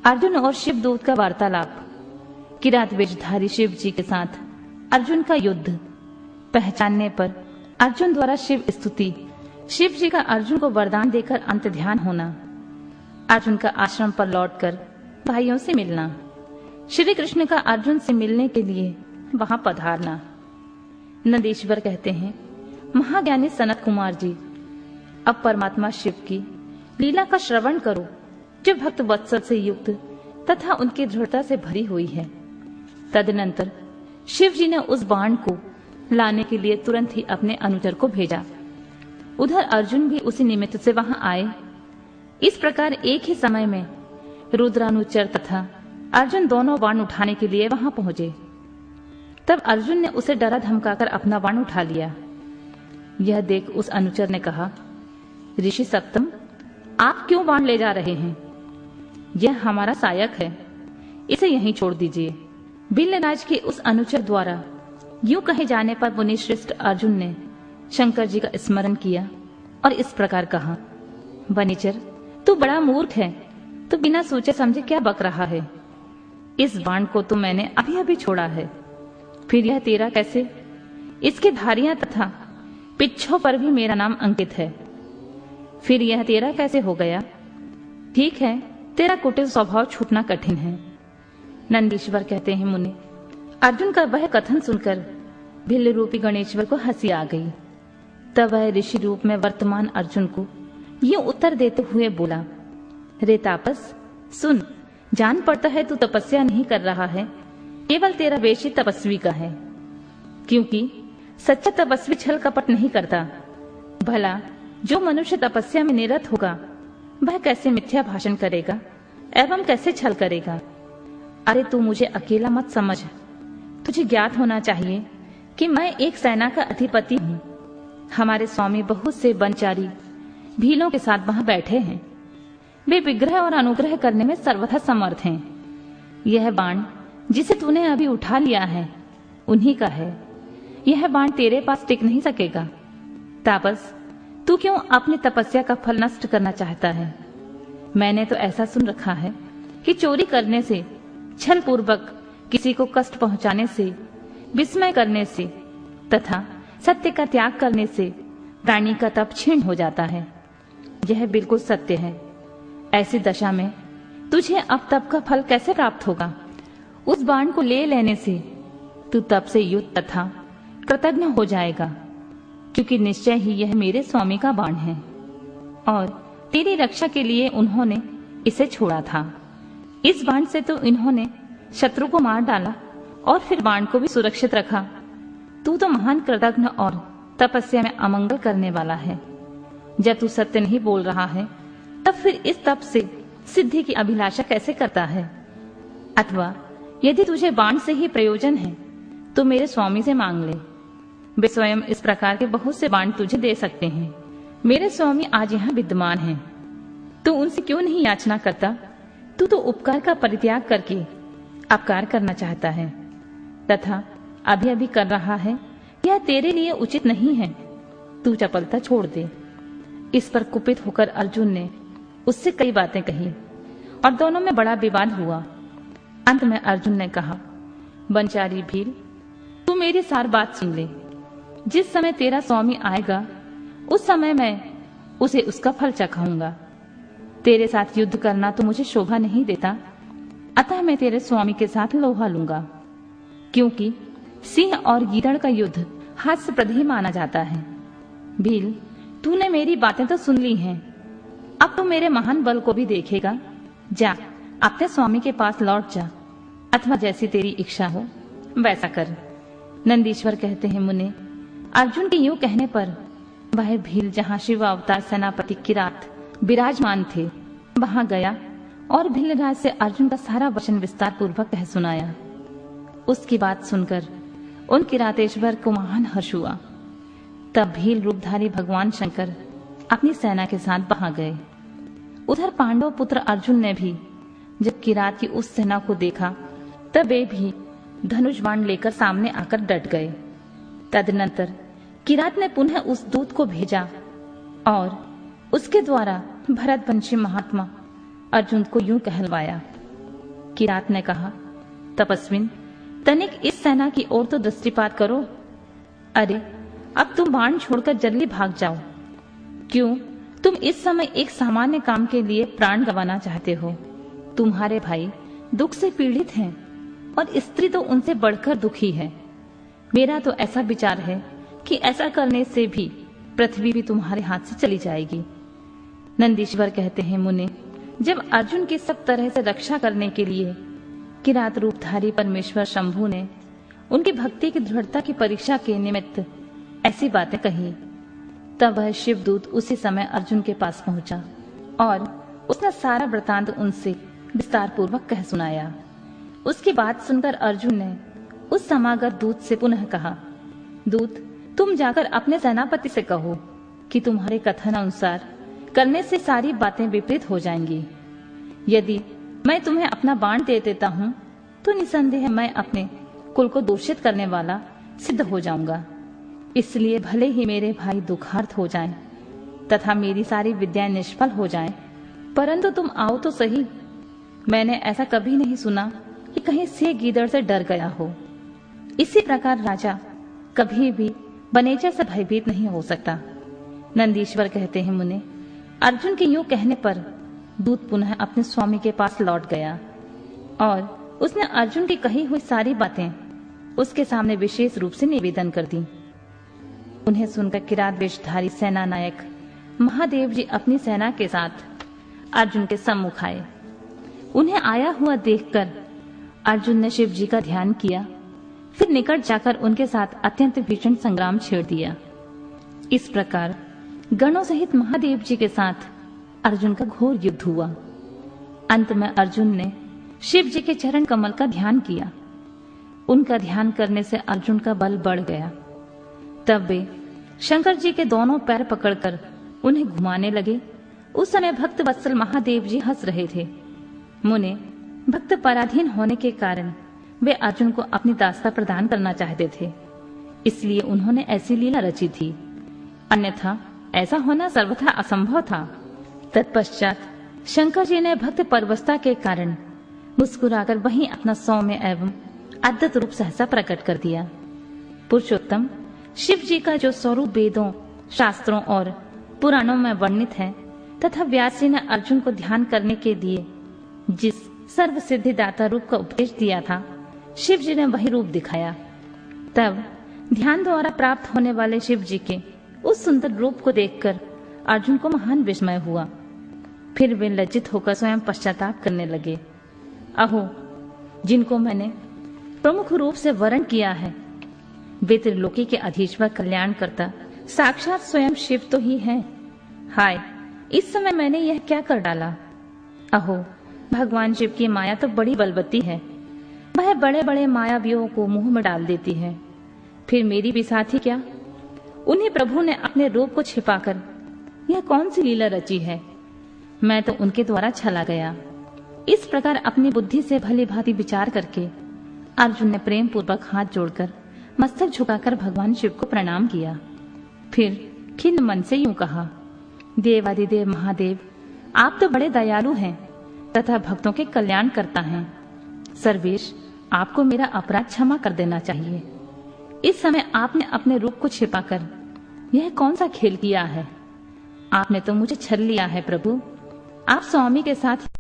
अर्जुन और शिवदूत का वार्तालाप, किरात वेशधारी शिव जी के साथ अर्जुन का युद्ध, पहचानने पर अर्जुन द्वारा शिव स्तुति, शिव जी का अर्जुन को वरदान देकर अंत ध्यान होना, अर्जुन का आश्रम पर लौटकर भाइयों से मिलना, श्री कृष्ण का अर्जुन से मिलने के लिए वहां पधारना। नंदीश्वर कहते हैं, महाज्ञानी सनत कुमार जी, अब परमात्मा शिव की लीला का श्रवण करो जो भक्त वत्सल से युक्त तथा उनकी दृढ़ता से भरी हुई है। तदनंतर शिव जी ने उस बाण को लाने के लिए तुरंत ही अपने अनुचर को भेजा। उधर अर्जुन भी उसी निमित्त से वहां आए। इस प्रकार एक ही समय में रुद्रानुचर तथा अर्जुन दोनों बाण उठाने के लिए वहां पहुंचे। तब अर्जुन ने उसे डरा धमकाकर अपना बाण उठा लिया। यह देख उस अनुचर ने कहा, ऋषि सप्तम, आप क्यों बाण ले जा रहे हैं? यह हमारा सहायक है, इसे यहीं छोड़ दीजिए। भिल्लराज के उस अनुचर द्वारा यूं कहे जाने पर मुनिश्रेष्ठ अर्जुन ने शंकर जी का स्मरण किया और इस प्रकार कहा, वनिचर, तू बड़ा मूर्ख है, तू बिना सोचे समझे क्या बक रहा है? इस बाण को तो मैंने अभी अभी छोड़ा है, फिर यह तेरा कैसे? इसके धारियां तथा पिच्छों पर भी मेरा नाम अंकित है, फिर यह तेरा कैसे हो गया? ठीक है, तेरा कुटिल स्वभाव छूटना कठिन है। नंदीश्वर कहते हैं, मुनि, अर्जुन का वह कथन सुनकर भिल्ल रूपी गणेश्वर को हंसी आ गई। तब वह ऋषि रूप में वर्तमान अर्जुन को यूं उत्तर देते हुए बोला, रे तापस, सुन, जान पड़ता है तू तपस्या नहीं कर रहा है, केवल तेरा वेश ही तपस्वी का है, क्योंकि सच्चा तपस्वी छल कपट नहीं करता। भला जो मनुष्य तपस्या में निरत होगा वह कैसे मिथ्या भाषण करेगा एवं कैसे छल करेगा? अरे तू मुझे अकेला मत समझ, तुझे ज्ञात होना चाहिए कि मैं एक सेना का अधिपति हूँ। हमारे स्वामी बहुत से बनचारी भीलों के साथ वहां बैठे हैं। वे विग्रह और अनुग्रह करने में सर्वथा समर्थ हैं। यह बाण जिसे तूने अभी उठा लिया है उन्हीं का है। यह बाण तेरे पास टिक नहीं सकेगा। तापस, तू क्यों अपनी तपस्या का फल नष्ट करना चाहता है? मैंने तो ऐसा सुन रखा है कि चोरी करने से, छल पूर्वक किसी को कष्ट पहुंचाने से, विस्मय करने से तथा सत्य का त्याग करने से प्राणी का तप क्षीण हो जाता है। यह बिल्कुल सत्य है। ऐसी दशा में तुझे अब तप का फल कैसे प्राप्त होगा? उस बाण को ले लेने से तू तप से युक्त तथा कृतज्ञ हो जाएगा, क्योंकि निश्चय ही यह मेरे स्वामी का बाण है और तेरी रक्षा के लिए उन्होंने इसे छोड़ा था। इस बाण से तो इन्होंने शत्रु को मार डाला और फिर बाण को भी सुरक्षित रखा। तू तो महान कृतज्ञ और तपस्या में अमंगल करने वाला है। जब तू सत्य नहीं बोल रहा है तब फिर इस तप से सिद्धि की अभिलाषा कैसे करता है? अथवा यदि तुझे बाण से ही प्रयोजन है तो मेरे स्वामी से मांग ले। वे स्वयं इस प्रकार के बहुत से बाण तुझे दे सकते हैं। मेरे स्वामी आज यहाँ विद्यमान हैं। तू उनसे क्यों नहीं याचना करता? तू तो उपकार का परित्याग करके अपकार करना चाहता है तथा अभी अभी कर रहा है। यह तेरे लिए उचित नहीं है। तू चपलता छोड़ दे। इस पर कुपित होकर अर्जुन ने उससे कई बातें कही और दोनों में बड़ा विवाद हुआ। अंत में अर्जुन ने कहा, बनचारी भील, तू मेरी सारी बात सुन ले। जिस समय तेरा स्वामी आएगा उस समय मैं उसे उसका फल चखाऊंगा। तेरे साथ युद्ध करना तो मुझे शोभा नहीं देता, अतः मैं तेरे स्वामी के साथ लोहा लूंगा, क्योंकि सिंह और गीदड़ का युद्ध हास्यप्रद ही माना जाता है। भील, तूने मेरी बातें तो सुन ली हैं, अब तो मेरे महान बल को भी देखेगा। जा, अपने स्वामी के पास लौट जा, अथवा जैसी तेरी इच्छा हो वैसा कर। नंदीश्वर कहते हैं, मुने, अर्जुन के यूं कहने पर वह भील जहां शिव अवतार सेनापति किरात विराजमान थे वहां गया और भिल्लराज से अर्जुन का सारा वचन विस्तार पूर्वक कह सुनाया। उसकी बात सुनकर उन किरातेश्वर को महान हर्ष हुआ। तब भील रूपधारी भगवान शंकर अपनी सेना के साथ वहां गए। उधर पांडव पुत्र अर्जुन ने भी जब किरात की उस सेना को देखा तब वे भी धनुष बाण लेकर सामने आकर डट गए। तदनंतर किरात ने पुनः उस दूत को भेजा और उसके द्वारा भरतवंशी महात्मा अर्जुन को यूं कहलवाया, किरात ने कहा, तपस्विन, तनिक इस सेना की ओर तो दृष्टिपात करो। अरे, अब तुम बाण छोड़कर जल्दी भाग जाओ। क्यों तुम इस समय एक सामान्य काम के लिए प्राण गंवाना चाहते हो? तुम्हारे भाई दुख से पीड़ित हैं और स्त्री तो उनसे बढ़कर दुखी है। मेरा तो ऐसा विचार है कि ऐसा करने से भी पृथ्वी भी तुम्हारे हाथ से चली जाएगी। नंदीश्वर कहते हैं, मुने, जब अर्जुन की सब तरह से रक्षा करने के लिए किरात रूपधारी परमेश्वर शंभु ने उनकी भक्ति की दृढ़ता की परीक्षा के निमित्त ऐसी बातें कही, तब वह शिवदूत उसी समय अर्जुन के पास पहुंचा और उसने सारा वृतांत उनसे विस्तार पूर्वक कह सुनाया। उसकी बात सुनकर अर्जुन ने उस समागत दूत से पुनः कहा, दूत, तुम जाकर अपने सेनापति से कहो कि तुम्हारे कथन अनुसार करने से सारी बातें विपरीत हो जाएंगी। यदि मैं तुम्हें अपना बाण दे देता हूँ तो निसंदेह मैं अपने कुल को दूषित करने वाला सिद्ध हो जाऊंगा। इसलिए भले ही मेरे भाई दुखार्थ हो जाएं तथा मेरी सारी विद्याएं निष्फल हो जाएं, परंतु तुम आओ तो सही। मैंने ऐसा कभी नहीं सुना कि कहीं सिंह गीदड़ से डर गया हो। इसी प्रकार राजा कभी भी बनेजा से भयभीत नहीं हो सकता। नंदीश्वर कहते हैं, मुने, अर्जुन के यूं कहने पर दूत पुनः अपने स्वामी के पास लौट गया और उसने अर्जुन की कही हुई सारी बातें उसके सामने विशेष रूप से निवेदन कर दी। उन्हें सुनकर किरात वेशधारी सेना नायक महादेव जी अपनी सेना के साथ अर्जुन के सम्मुख आए। उन्हें आया हुआ देखकर अर्जुन ने शिव जी का ध्यान किया, फिर निकट जाकर उनके साथ अत्यंत भीषण संग्राम छेड़ दिया। इस प्रकार गणों सहित महादेव जी के साथ अर्जुन का घोर युद्ध हुआ। अंत में अर्जुन ने शिव जी के चरण कमल का ध्यान किया। उनका ध्यान करने से अर्जुन का बल बढ़ गया। तब वे शंकर जी के दोनों पैर पकड़कर उन्हें घुमाने लगे। उस समय भक्त वत्सल महादेव जी हंस रहे थे। मुने, भक्त पराधीन होने के कारण वे अर्जुन को अपनी दास्ता प्रदान करना चाहते थे, इसलिए उन्होंने ऐसी लीला रची थी, अन्यथा ऐसा होना सर्वथा असंभव था। तत्पश्चात शंकर जी ने भक्त परवस्था के कारण मुस्कुराकर वहीं अपना सौम्य एवं अद्भुत रूप सहसा प्रकट कर दिया। पुरुषोत्तम शिव जी का जो स्वरूप वेदों, शास्त्रों और पुराणों में वर्णित है तथा व्यास जी ने अर्जुन को ध्यान करने के लिए जिस सर्व सिद्धिदाता रूप का उपदेश दिया था, शिव जी ने वही रूप दिखाया। तब ध्यान द्वारा प्राप्त होने वाले शिव जी के उस सुंदर रूप को देखकर अर्जुन को महान विस्मय हुआ। फिर वे लज्जित होकर स्वयं पश्चाताप करने लगे। अहो, जिनको मैंने प्रमुख रूप से वर्ण किया है, वे त्रिलोकी के अधीश्वर कल्याण करता साक्षात स्वयं शिव तो ही हैं। हाय, इस समय मैंने यह क्या कर डाला। अहो, भगवान शिव की माया तो बड़ी बलवती है। वह बड़े बड़े मायावियों को मुंह में डाल देती है। फिर मेरी भी साथी क्या? उन्हीं प्रभु ने अपने रूप को छिपाकर यह कौन सी लीला रची है। मैं तो उनके द्वारा छला गया। इस प्रकार अपनी बुद्धि से भली भांति विचार करके अर्जुन ने प्रेम पूर्वक हाथ जोड़कर मस्तक झुकाकर भगवान शिव को प्रणाम किया। फिर खिन्न मन से यूं कहा, देवादिदेव महादेव, आप तो बड़े दयालु हैं तथा भक्तों के कल्याण करता हैं। सर्वेश, आपको मेरा अपराध क्षमा कर देना चाहिए। इस समय आपने अपने रूप को छिपाकर यह कौन सा खेल किया है? आपने तो मुझे छल लिया है प्रभु। आप स्वामी के साथ